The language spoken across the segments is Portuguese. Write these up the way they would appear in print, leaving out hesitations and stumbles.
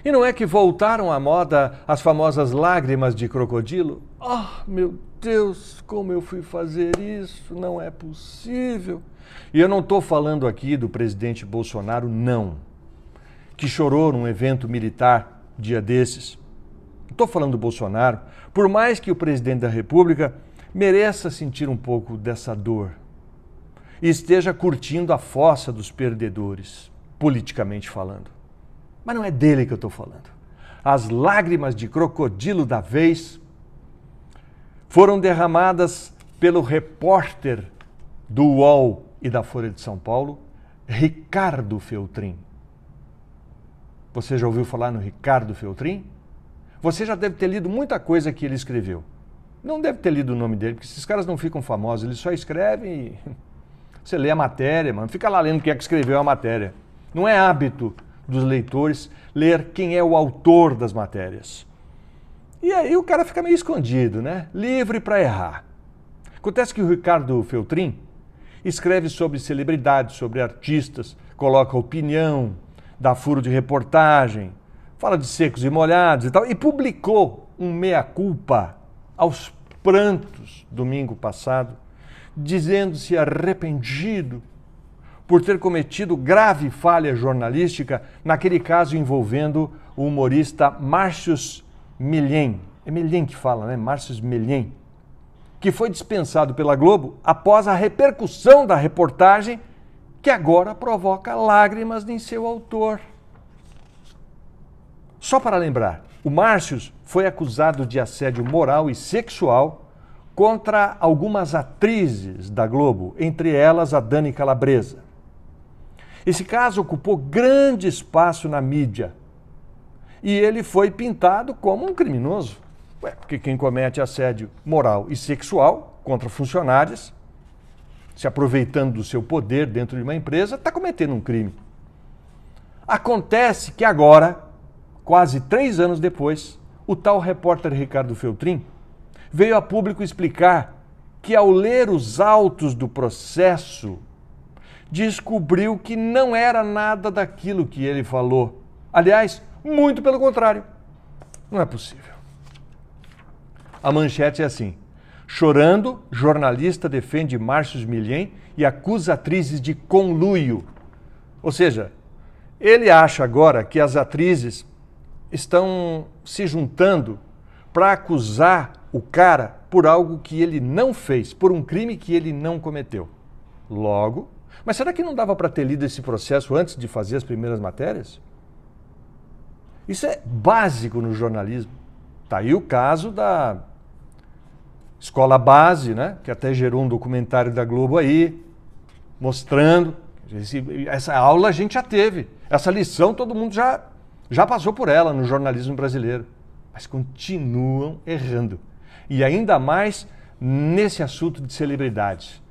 E não é que voltaram à moda as famosas lágrimas de crocodilo? Ah, meu Deus, como eu fui fazer isso? Não é possível. E eu não estou falando aqui do presidente Bolsonaro, não, que chorou num evento militar dia desses. Estou falando do Bolsonaro, por mais que o presidente da República mereça sentir um pouco dessa dor e esteja curtindo a fossa dos perdedores, politicamente falando. Mas não é dele que eu estou falando. As lágrimas de crocodilo da vez foram derramadas pelo repórter do UOL e da Folha de São Paulo, Ricardo Feltrin. Você já ouviu falar no Ricardo Feltrin? Você já deve ter lido muita coisa que ele escreveu. Não deve ter lido o nome dele, porque esses caras não ficam famosos, eles só escrevem e você lê a matéria, mano. Fica lá lendo quem é que escreveu a matéria. Não é hábito dos leitores ler quem é o autor das matérias. E aí o cara fica meio escondido, né? Livre para errar. Acontece que o Ricardo Feltrin escreve sobre celebridades, sobre artistas, coloca opinião, dá furo de reportagem, fala de secos e molhados e tal, e publicou um meia-culpa aos prantos domingo passado, dizendo-se arrependido por ter cometido grave falha jornalística naquele caso envolvendo o humorista Márcios Melen. É Melen que fala, né? Márcios Melen, que foi dispensado pela Globo após a repercussão da reportagem que agora provoca lágrimas em seu autor. Só para lembrar, o Márcios foi acusado de assédio moral e sexual contra algumas atrizes da Globo, entre elas a Dani Calabresa. Esse caso ocupou grande espaço na mídia e ele foi pintado como um criminoso. Porque quem comete assédio moral e sexual contra funcionários, se aproveitando do seu poder dentro de uma empresa, está cometendo um crime. Acontece que agora, quase 3 anos depois, o tal repórter Ricardo Feltrin veio a público explicar que, ao ler os autos do processo, descobriu que não era nada daquilo que ele falou. Aliás, muito pelo contrário. Não é possível. A manchete é assim: chorando, jornalista defende Márcios Melen e acusa atrizes de conluio. Ou seja, ele acha agora que as atrizes estão se juntando para acusar o cara por algo que ele não fez, por um crime que ele não cometeu. Logo, mas será que não dava para ter lido esse processo antes de fazer as primeiras matérias? Isso é básico no jornalismo. Está aí o caso da Escola Base, né? Que até gerou um documentário da Globo aí, mostrando. Essa aula a gente já teve. Essa lição todo mundo já passou por ela no jornalismo brasileiro. Mas continuam errando. E ainda mais nesse assunto de celebridades.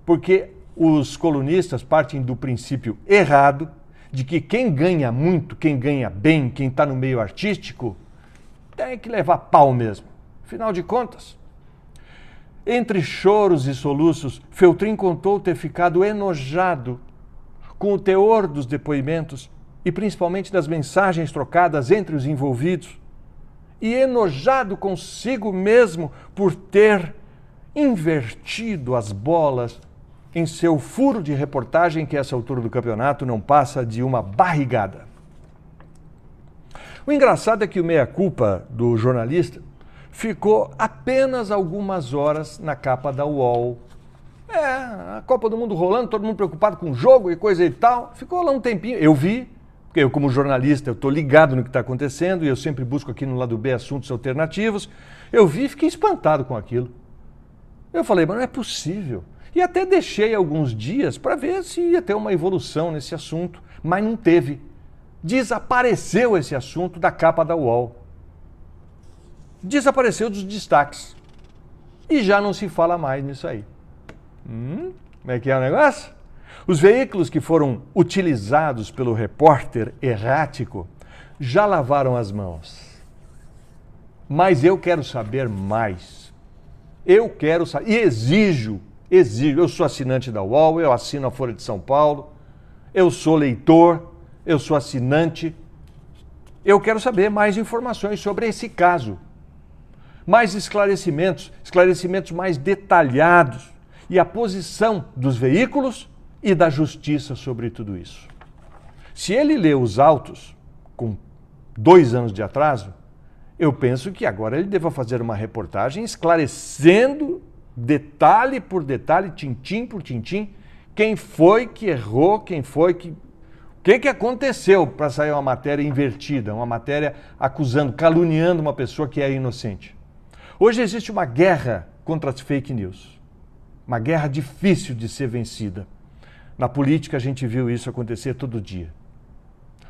Porque os colunistas partem do princípio errado de que quem ganha muito, quem ganha bem, quem está no meio artístico, tem que levar pau mesmo. Afinal de contas, entre choros e soluços, Feltrin contou ter ficado enojado com o teor dos depoimentos e principalmente das mensagens trocadas entre os envolvidos, e enojado consigo mesmo por ter invertido as bolas em seu furo de reportagem, que a essa altura do campeonato não passa de uma barrigada. O engraçado é que o meia-culpa do jornalista ficou apenas algumas horas na capa da UOL. A Copa do Mundo rolando, todo mundo preocupado com o jogo e coisa e tal. Ficou lá um tempinho. Eu vi, porque eu como jornalista eu estou ligado no que está acontecendo e eu sempre busco aqui no lado B assuntos alternativos. Eu vi e fiquei espantado com aquilo. Eu falei, mas não é possível. E até deixei alguns dias para ver se ia ter uma evolução nesse assunto, mas não teve. Desapareceu esse assunto da capa da UOL. Desapareceu dos destaques. E já não se fala mais nisso aí. Como é que é o negócio? Os veículos que foram utilizados pelo repórter errático já lavaram as mãos. Mas eu quero saber mais. Eu quero saber. E exijo. Eu sou assinante da UOL, eu assino a Folha de São Paulo, eu sou leitor, eu sou assinante. Eu quero saber mais informações sobre esse caso. Mais esclarecimentos mais detalhados e a posição dos veículos e da justiça sobre tudo isso. Se ele leu os autos com 2 anos de atraso, eu penso que agora ele deva fazer uma reportagem esclarecendo detalhe por detalhe, tintim por tintim, quem foi que errou, quem foi que... O que aconteceu para sair uma matéria invertida, uma matéria acusando, caluniando uma pessoa que é inocente? Hoje existe uma guerra contra as fake news. Uma guerra difícil de ser vencida. Na política a gente viu isso acontecer todo dia.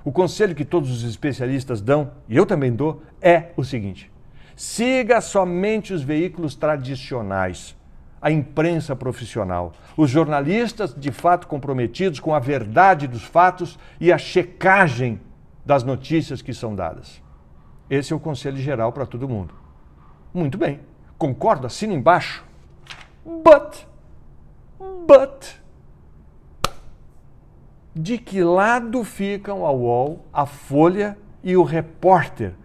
O conselho que todos os especialistas dão, e eu também dou, é o seguinte: siga somente os veículos tradicionais, a imprensa profissional, os jornalistas de fato comprometidos com a verdade dos fatos e a checagem das notícias que são dadas. Esse é o conselho geral para todo mundo. Muito bem, concordo, assino embaixo. But, de que lado ficam a UOL, a Folha e o Repórter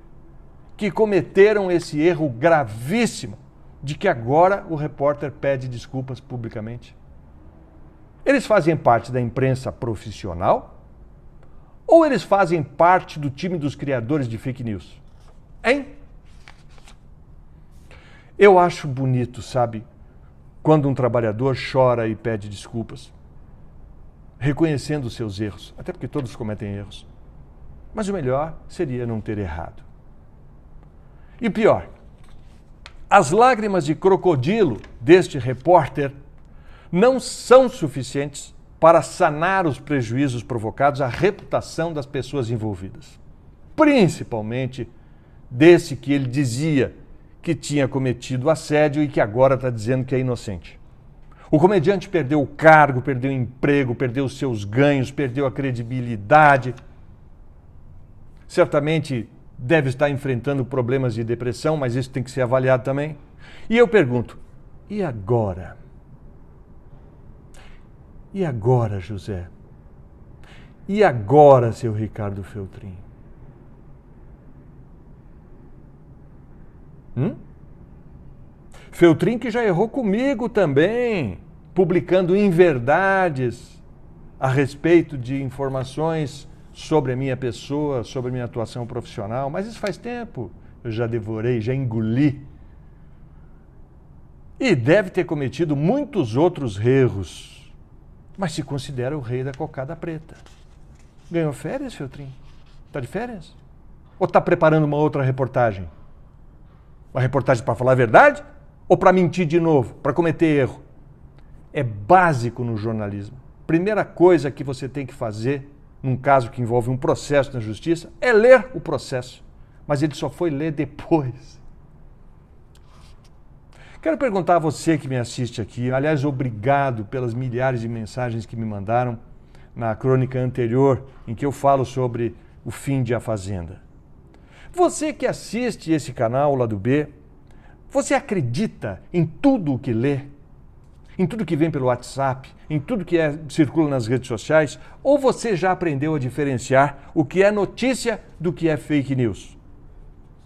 que cometeram esse erro gravíssimo de que agora o repórter pede desculpas publicamente? Eles fazem parte da imprensa profissional ou eles fazem parte do time dos criadores de fake news? Hein? Eu acho bonito, sabe, quando um trabalhador chora e pede desculpas, reconhecendo os seus erros, até porque todos cometem erros. Mas o melhor seria não ter errado. E pior, as lágrimas de crocodilo deste repórter não são suficientes para sanar os prejuízos provocados à reputação das pessoas envolvidas. Principalmente desse que ele dizia que tinha cometido assédio e que agora está dizendo que é inocente. O comediante perdeu o cargo, perdeu o emprego, perdeu os seus ganhos, perdeu a credibilidade. Certamente deve estar enfrentando problemas de depressão, mas isso tem que ser avaliado também. E eu pergunto, e agora? E agora, José? E agora, seu Ricardo Feltrin? Feltrin que já errou comigo também, publicando inverdades a respeito de informações sobre a minha pessoa, sobre a minha atuação profissional, mas isso faz tempo, eu já devorei, já engoli. E deve ter cometido muitos outros erros, mas se considera o rei da cocada preta. Ganhou férias, Feltrin? Está de férias? Ou está preparando uma outra reportagem? Uma reportagem para falar a verdade ou para mentir de novo, para cometer erro? É básico no jornalismo. Primeira coisa que você tem que fazer num caso que envolve um processo na justiça é ler o processo. Mas ele só foi ler depois. Quero perguntar a você que me assiste aqui, aliás, obrigado pelas milhares de mensagens que me mandaram na crônica anterior, em que eu falo sobre o fim de A Fazenda. Você que assiste esse canal, Lado B, você acredita em tudo o que lê? Em tudo que vem pelo WhatsApp, em tudo que circula nas redes sociais? Ou você já aprendeu a diferenciar o que é notícia do que é fake news?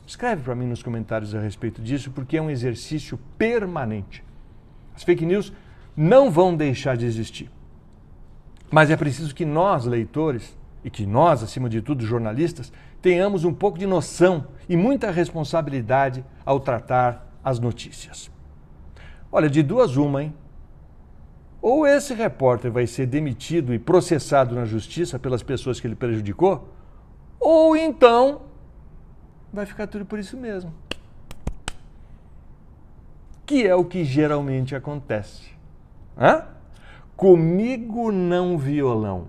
Escreve para mim nos comentários a respeito disso, porque é um exercício permanente. As fake news não vão deixar de existir. Mas é preciso que nós, leitores, e que nós, acima de tudo, jornalistas, tenhamos um pouco de noção e muita responsabilidade ao tratar as notícias. Olha, de duas uma, hein? Ou esse repórter vai ser demitido e processado na justiça pelas pessoas que ele prejudicou, ou então vai ficar tudo por isso mesmo. Que é o que geralmente acontece. Hã? Comigo não, violão.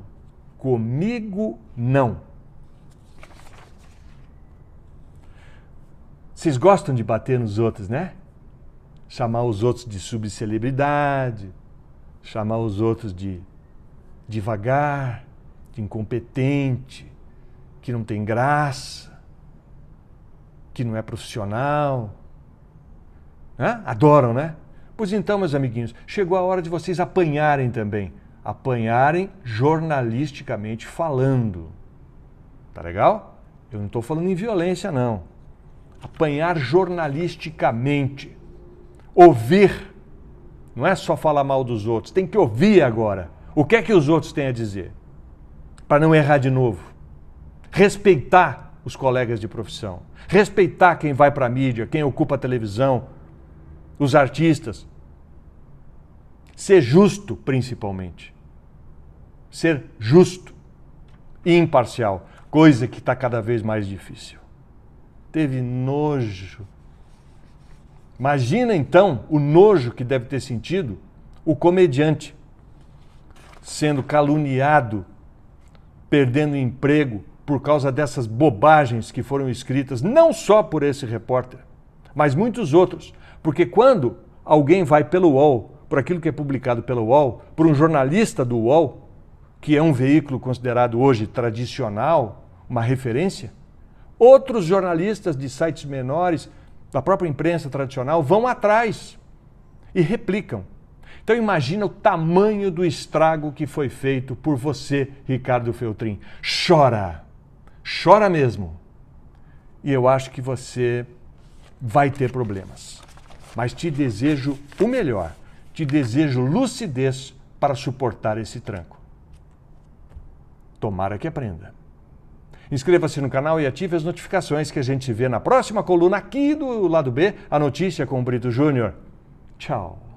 Comigo não. Vocês gostam de bater nos outros, né? Chamar os outros de subcelebridade, chamar os outros de devagar, de incompetente, que não tem graça, que não é profissional. Adoram, né? Pois então, meus amiguinhos, chegou a hora de vocês apanharem também. Apanharem jornalisticamente falando. Tá legal? Eu não estou falando em violência, não. Apanhar jornalisticamente. Ouvir. Não é só falar mal dos outros, tem que ouvir agora. O que é que os outros têm a dizer? Para não errar de novo. Respeitar os colegas de profissão. Respeitar quem vai para a mídia, quem ocupa a televisão, os artistas. Ser justo, principalmente. Ser justo e imparcial, coisa que está cada vez mais difícil. Teve nojo. Imagina então o nojo que deve ter sentido o comediante sendo caluniado, perdendo emprego por causa dessas bobagens que foram escritas não só por esse repórter, mas muitos outros. Porque quando alguém vai pelo UOL, por aquilo que é publicado pelo UOL, por um jornalista do UOL, que é um veículo considerado hoje tradicional, uma referência, outros jornalistas de sites menores, da própria imprensa tradicional, vão atrás e replicam. Então imagina o tamanho do estrago que foi feito por você, Ricardo Feltrin. Chora, chora mesmo. E eu acho que você vai ter problemas. Mas te desejo o melhor, te desejo lucidez para suportar esse tranco. Tomara que aprenda. Inscreva-se no canal e ative as notificações que a gente vê na próxima coluna aqui do Lado B, a notícia com o Brito Júnior. Tchau.